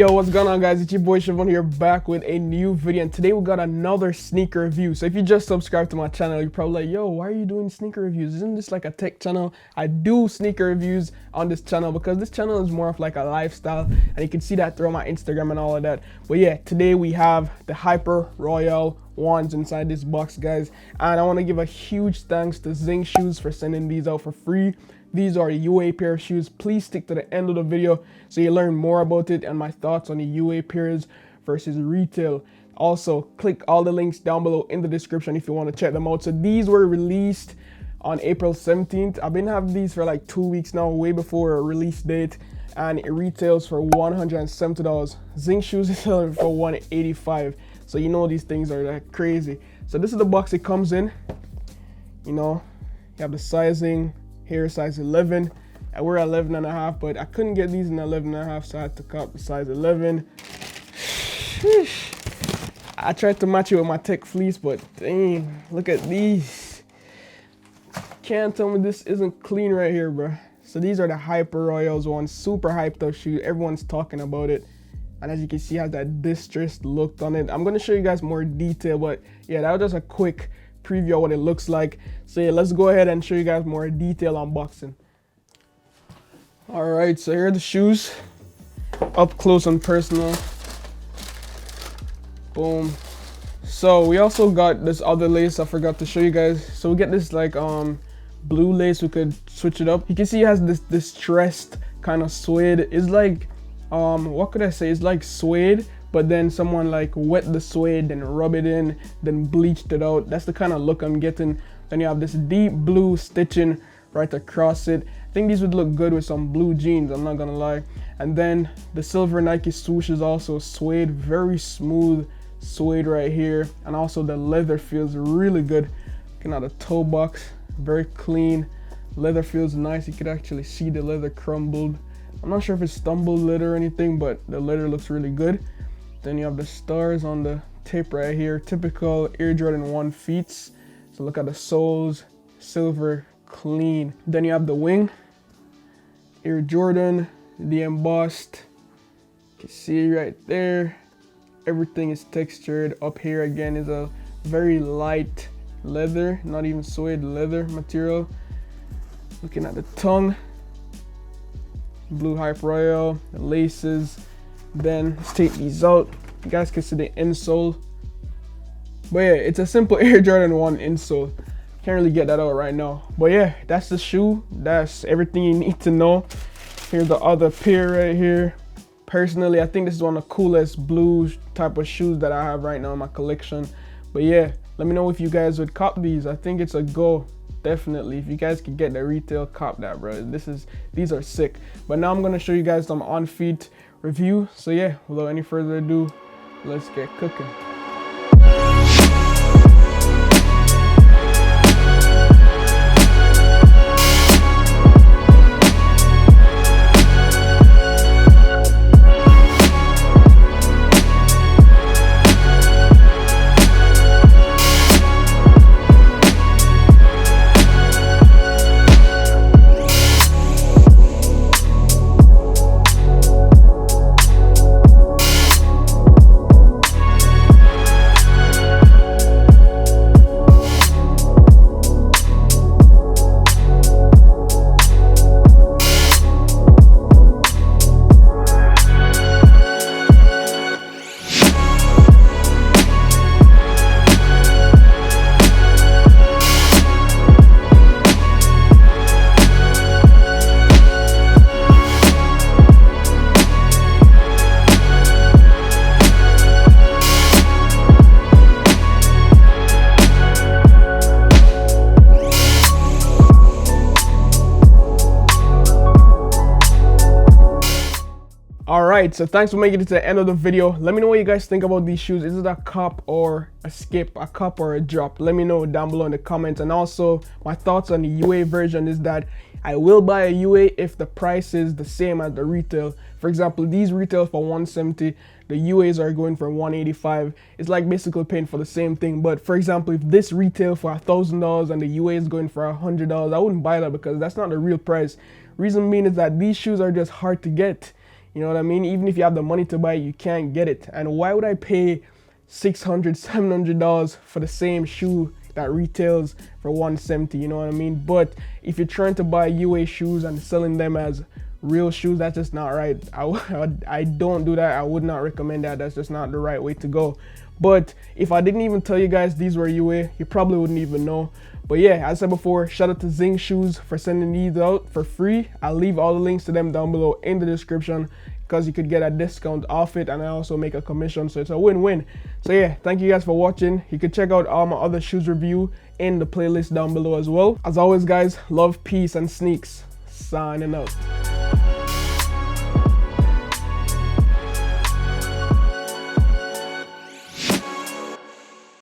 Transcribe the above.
Yo, what's going on, guys? It's your boy Siobhan here, back with a new video, and today we got another sneaker review. So if you just subscribed to my channel, you're probably like, yo, why are you doing sneaker reviews? Isn't this like a tech channel? I do sneaker reviews on this channel because this channel is more of like a lifestyle, and you can see that through my Instagram and all of that. But yeah, today we have the Hyper Royale ones inside this box, guys, and I want to give a huge thanks to Zingshoes for sending these out for free. These are a UA pair of shoes. Please stick to the end of the video so you learn more about it and my thoughts on the UA pairs versus retail. Also, click all the links down below in the description if you want to check them out. So these were released on April 17th. I've been having these for like 2 weeks now, way before a release date, and it retails for $170. Zingshoes is selling for $185. So you know these things are like crazy. So this is the box it comes in. You know, you have the sizing. Here size 11, and we're at 11 and a half, but I couldn't get these in 11 and a half, so I had to cop the size 11. I tried to match it with my tech fleece, but dang, look at these. Can't tell me this isn't clean right here, bro. So these are the Hyper Royals ones, super hyped up shoe. Everyone's talking about it, and as you can see, it has that distressed look on it. I'm gonna show you guys more detail, but yeah, that was just a quick preview of what it looks like. So yeah, let's go ahead and show you guys more detail unboxing. All right, so here are the shoes up close and personal. Boom. So we also got this other lace I forgot to show you guys. So we get this like blue lace. We could switch it up. You can see it has this distressed kind of suede. It's like what could I say, it's like suede, but then someone like wet the suede, then rub it in, then bleached it out. That's the kind of look I'm getting. Then you have this deep blue stitching right across it. I think these would look good with some blue jeans, I'm not gonna lie. And then the silver Nike swoosh is also suede, very smooth suede right here. And also the leather feels really good. Looking at the toe box, very clean. Leather feels nice. You could actually see the leather crumbled. I'm not sure if it's stumbled leather or anything, but the leather looks really good. Then you have the stars on the tip right here, typical Air Jordan 1 feet. So look at the soles, silver, clean. Then you have the wing, Air Jordan, the embossed. You can see right there, everything is textured. Up here again is a very light leather, not even suede, leather material. Looking at the tongue, blue Hyper Royale, the laces. Then let's take these out. You guys can see the insole. But yeah, it's a simple Air Jordan 1 insole. Can't really get that out right now. But yeah, that's the shoe. That's everything you need to know. Here's the other pair right here. Personally, I think this is one of the coolest blue type of shoes that I have right now in my collection. But yeah, let me know if you guys would cop these. I think it's a go. Definitely, if you guys could get the retail, cop that, bro. These are sick. But now I'm gonna show you guys some on feet review. So yeah, without any further ado, let's get cooking. Alright, so thanks for making it to the end of the video. Let me know what you guys think about these shoes. Is it a cop or a skip, a cop or a drop? Let me know down below in the comments. And also, my thoughts on the UA version is that I will buy a UA if the price is the same as the retail. For example, these retail for $170, the UAs are going for $185. It's like basically paying for the same thing. But for example, if this retail for $1,000 and the UA is going for $100, I wouldn't buy that because that's not the real price. Reason being is that these shoes are just hard to get. You know what I mean? Even if you have the money to buy it, you can't get it. And why would I pay $600, $700 for the same shoe that retails for $170? You know what I mean? But if you're trying to buy UA shoes and selling them as real shoes, that's just not right. I don't do that. I would not recommend that. That's just not the right way to go. But if I didn't even tell you guys these were UA, you probably wouldn't even know. But yeah, as I said before, shout out to Zingshoes for sending these out for free. I'll leave all the links to them down below in the description, because you could get a discount off it, and I also make a commission, so it's a win-win. So yeah, thank you guys for watching. You could check out all my other shoes review in the playlist down below as well. As always guys, love, peace, and sneaks. Signing out.